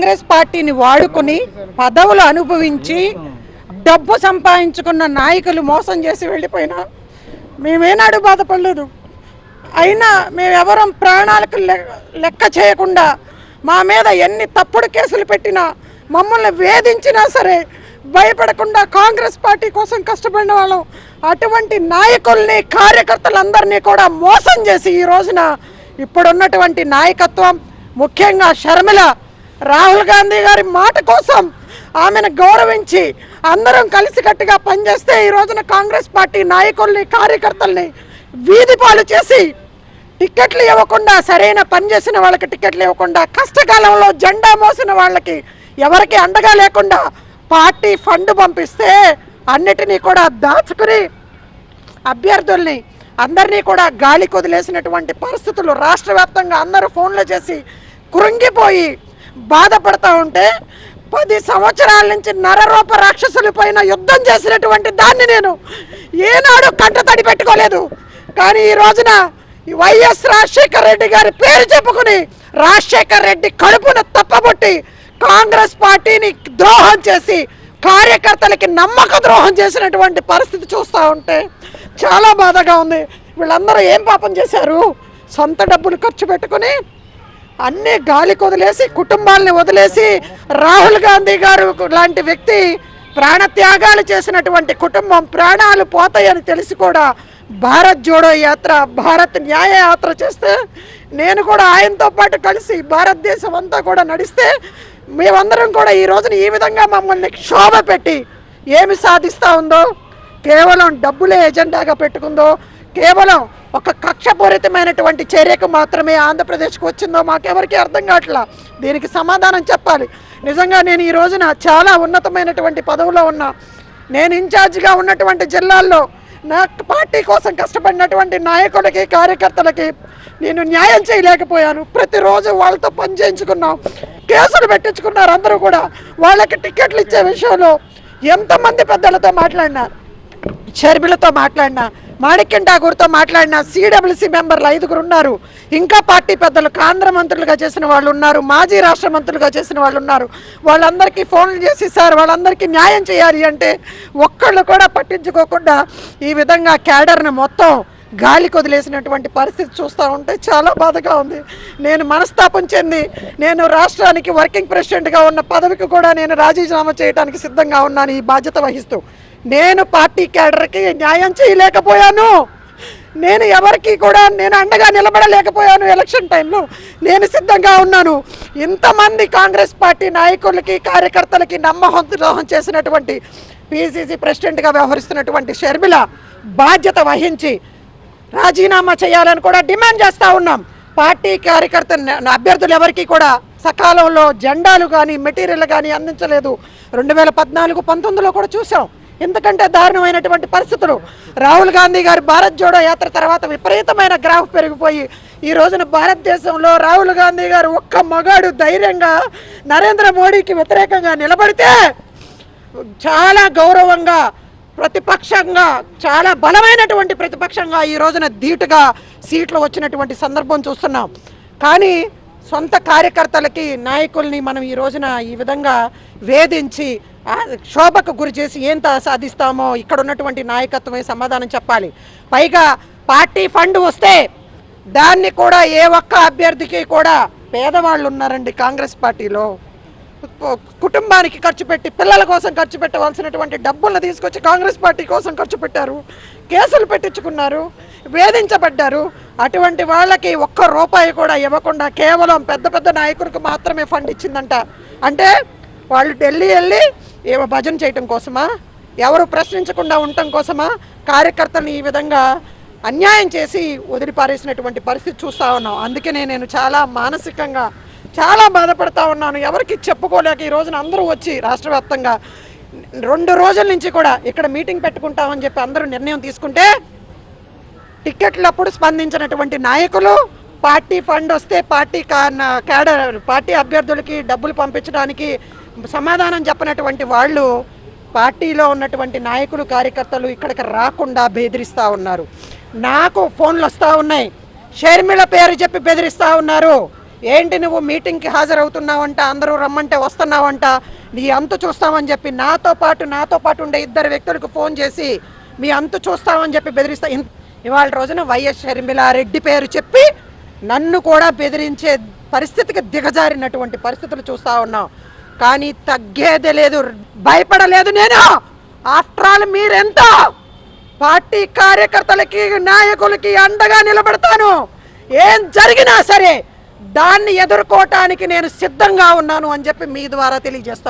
కాంగ్రెస్ పార్టీని వాడుకుని పదవులు అనుభవించి డబ్బు సంపాదించుకున్న నాయకులు మోసం చేసి వెళ్ళిపోయినా మేమేనాడు బాధపడలేదు. అయినా మేమెవరం ప్రాణాలకు లెక్క చేయకుండా మా మీద ఎన్ని తప్పుడు కేసులు పెట్టినా మమ్మల్ని వేధించినా సరే భయపడకుండా కాంగ్రెస్ పార్టీ కోసం కష్టపడిన వాళ్ళం. అటువంటి నాయకుల్ని కార్యకర్తలందరినీ కూడా మోసం చేసి ఈ రోజున ఇప్పుడున్నటువంటి నాయకత్వం, ముఖ్యంగా షర్మిల, రాహుల్ గాంధీ గారి మాట కోసం ఆమెను గౌరవించి అందరం కలిసికట్టుగా పనిచేస్తే ఈ రోజున కాంగ్రెస్ పార్టీ నాయకుల్ని కార్యకర్తల్ని వీధి పాలు చేసి టికెట్లు ఇవ్వకుండా, సరైన పని చేసిన వాళ్ళకి టికెట్లు ఇవ్వకుండా, కష్టకాలంలో జెండా మోసిన వాళ్ళకి ఎవరికి అండగా లేకుండా పార్టీ ఫండ్ పంపిస్తే అన్నిటినీ కూడా దాచుకుని అభ్యర్థుల్ని అందరినీ కూడా గాలి కొదిలేసినటువంటి పరిస్థితులు రాష్ట్ర వ్యాప్తంగా అందరూ ఫోన్లు చేసి కృంగిపోయి బాధపడతా ఉంటే 10 సంవత్సరాల నుంచి నరరూప రాక్షసుల పైన యుద్ధం చేసినటువంటి దాన్ని నేను ఏనాడు కంట తడి పెట్టుకోలేదు. కానీ ఈ రోజున వైఎస్ రాజశేఖర రెడ్డి గారి పేరు చెప్పుకుని రాజశేఖర రెడ్డి కడుపును తప్పబొట్టి కాంగ్రెస్ పార్టీని ద్రోహం చేసి కార్యకర్తలకి నమ్మక ద్రోహం చేసినటువంటి పరిస్థితి చూస్తూ ఉంటే చాలా బాధగా ఉంది. వీళ్ళందరూ ఏం పాపం చేశారు? సొంత డబ్బులు ఖర్చు పెట్టుకుని అన్నీ గాలికి వదిలేసి, కుటుంబాలని వదిలేసి, రాహుల్ గాంధీ గారు లాంటి వ్యక్తి ప్రాణత్యాగాలు చేసినటువంటి కుటుంబం ప్రాణాలు పోతాయని తెలిసి కూడా భారత్ జోడో యాత్ర, భారత్ న్యాయ యాత్ర చేస్తే నేను కూడా ఆయనతో పాటు కలిసి భారతదేశం అంతా కూడా నడిస్తే మేమందరం కూడా ఈ రోజున ఈ విధంగా మమ్మల్ని క్షోభ పెట్టి ఏమి సాధిస్తూ ఉందో, కేవలం డబ్బులే ఎజెండాగా పెట్టుకుందో, కేవలం ఒక కక్షపూరితమైనటువంటి చర్యకు మాత్రమే ఆంధ్రప్రదేశ్కి వచ్చిందో మాకెవరికి అర్థం కావట్లా. దీనికి సమాధానం చెప్పాలి. నిజంగా నేను ఈ రోజున చాలా ఉన్నతమైనటువంటి పదవిలో ఉన్నా, నేను ఇన్ఛార్జిగా ఉన్నటువంటి జిల్లాల్లో నా పార్టీ కోసం కష్టపడినటువంటి నాయకులకి, కార్యకర్తలకి నేను న్యాయం చేయలేకపోయాను. ప్రతిరోజు వాళ్ళతో పని చేయించుకున్నాం, కేసులు పెట్టించుకున్నారు. అందరూ కూడా వాళ్ళకి టికెట్లు ఇచ్చే విషయంలో ఎంతమంది పెద్దలతో మాట్లాడినా, షర్మిలతో మాట్లాడినా, మాణిక్యం ఠాకూర్తో మాట్లాడిన, సిడబ్ల్యూసీ మెంబర్లు 5గురు ఉన్నారు. ఇంకా పార్టీ పెద్దలు కేంద్ర మంత్రులుగా చేసిన వాళ్ళు ఉన్నారు, మాజీ రాష్ట్ర మంత్రులుగా చేసిన వాళ్ళు ఉన్నారు. వాళ్ళందరికీ ఫోన్లు చేసి సార్ వాళ్ళందరికీ న్యాయం చేయాలి అంటే ఒక్కళ్ళు కూడా పట్టించుకోకుండా ఈ విధంగా క్యాడర్ని మొత్తం గాలికి వదిలేసినటువంటి పరిస్థితి చూస్తూ ఉంటే చాలా బాధగా ఉంది. నేను మనస్తాపం చెంది నేను రాష్ట్రానికి వర్కింగ్ ప్రెసిడెంట్గా ఉన్న పదవికి కూడా నేను రాజీనామా చేయడానికి సిద్ధంగా ఉన్నాను. ఈ బాధ్యత వహిస్తూ నేను పార్టీ క్యాడర్కి న్యాయం చేయలేకపోయాను. నేను ఎవరికి కూడా నేను అండగా నిలబడలేకపోయాను. ఎలక్షన్ టైంలో నేను సిద్ధంగా ఉన్నాను. ఇంతమంది కాంగ్రెస్ పార్టీ నాయకులకి, కార్యకర్తలకి ద్రోహం చేసినటువంటి పిసిసి ప్రెసిడెంట్గా వ్యవహరిస్తున్నటువంటి షర్మిల బాధ్యత వహించి రాజీనామా చేయాలని కూడా డిమాండ్ చేస్తూ ఉన్నాం. పార్టీ కార్యకర్త అభ్యర్థులు ఎవరికి కూడా సకాలంలో జెండాలు కానీ మెటీరియల్ కానీ అందించలేదు. 2014-19లో కూడా చూసాం. ఎందుకంటే దారుణమైనటువంటి పరిస్థితులు. రాహుల్ గాంధీ గారు భారత్ జోడో యాత్ర తర్వాత విపరీతమైన గ్రాఫ్ పెరిగిపోయి ఈ రోజున భారతదేశంలో రాహుల్ గాంధీ గారు ఒక్క మగాడు ధైర్యంగా నరేంద్ర మోడీకి వ్యతిరేకంగా నిలబడితే చాలా గౌరవంగా ప్రతిపక్షంగా, చాలా బలమైనటువంటి ప్రతిపక్షంగా ఈ రోజున ధీటుగా సీట్లు వచ్చినటువంటి సందర్భం చూస్తున్నాం. కానీ సొంత కార్యకర్తలకి, నాయకుల్ని మనం ఈ రోజున ఈ విధంగా వేధించి క్షోభకు గురి చేసి ఏం సాధిస్తామో ఇక్కడ ఉన్నటువంటి నాయకత్వమే సమాధానం చెప్పాలి. పైగా పార్టీ ఫండ్ వస్తే దాన్ని కూడా ఏ ఒక్క అభ్యర్థికి కూడా, పేదవాళ్ళు ఉన్నారండి కాంగ్రెస్ పార్టీలో, కుటుంబానికి ఖర్చు పెట్టి పిల్లల కోసం ఖర్చు పెట్టవలసినటువంటి డబ్బులను తీసుకొచ్చి కాంగ్రెస్ పార్టీ కోసం ఖర్చు పెట్టారు, కేసులు పెట్టించుకున్నారు, వేధించబడ్డారు. అటువంటి వాళ్ళకి ఒక్క రూపాయి కూడా ఇవ్వకుండా కేవలం పెద్ద పెద్ద నాయకులకు మాత్రమే ఫండ్ ఇచ్చిందంట. అంటే వాళ్ళు ఢిల్లీ వెళ్ళి ఏమో భజన చేయటం కోసమా, ఎవరు ప్రశ్నించకుండా ఉండటం కోసమా కార్యకర్తలను ఈ విధంగా అన్యాయం చేసి వదిలిపారేసినటువంటి పరిస్థితి చూస్తూ ఉన్నాం. అందుకనే నేను చాలా మానసికంగా చాలా బాధపడతా ఉన్నాను. ఎవరికి చెప్పుకోలేక ఈ రోజున అందరూ వచ్చి రాష్ట్ర వ్యాప్తంగా 2 రోజుల నుంచి కూడా ఇక్కడ మీటింగ్ పెట్టుకుంటామని చెప్పి అందరూ నిర్ణయం తీసుకుంటే టికెట్లప్పుడు స్పందించినటువంటి నాయకులు, పార్టీ ఫండ్ వస్తే పార్టీ క్యాడర్, పార్టీ అభ్యర్థులకి డబ్బులు పంపించడానికి సమాధానం చెప్పినటువంటి వాళ్ళు పార్టీలో ఉన్నటువంటి నాయకులు, కార్యకర్తలు ఇక్కడికి రాకుండా బెదిరిస్తూ ఉన్నారు. నాకు ఫోన్లు వస్తూ ఉన్నాయి, షర్మిల పేరు చెప్పి బెదిరిస్తూ ఉన్నారు. ఏంటి నువ్వు మీటింగ్కి హాజరవుతున్నావంట, అందరూ రమ్మంటే వస్తున్నావంట, నీ అంతు చూస్తామని చెప్పి నాతో పాటు ఉండే ఇద్దరు వ్యక్తులకు ఫోన్ చేసి మీ అంతు చూస్తామని చెప్పి బెదిరిస్తా. ఇవాళ రోజున వైఎస్ షర్మిలారెడ్డి పేరు చెప్పి నన్ను కూడా బెదిరించే పరిస్థితికి దిగజారినటువంటి పరిస్థితులు చూస్తూ ఉన్నాం. కానీ తగ్గేదే లేదు, భయపడలేదు నేను. ఆఫ్టర్ ఆల్ మీరెంత పార్టీ కార్యకర్తలకి నాయకులకి అండగా నిలబడతాను. ఏం జరిగినా సరే దాన్ని ఎదుర్కోవటానికి నేను సిద్ధంగా ఉన్నాను అని చెప్పి మీ ద్వారా తెలియజేస్తా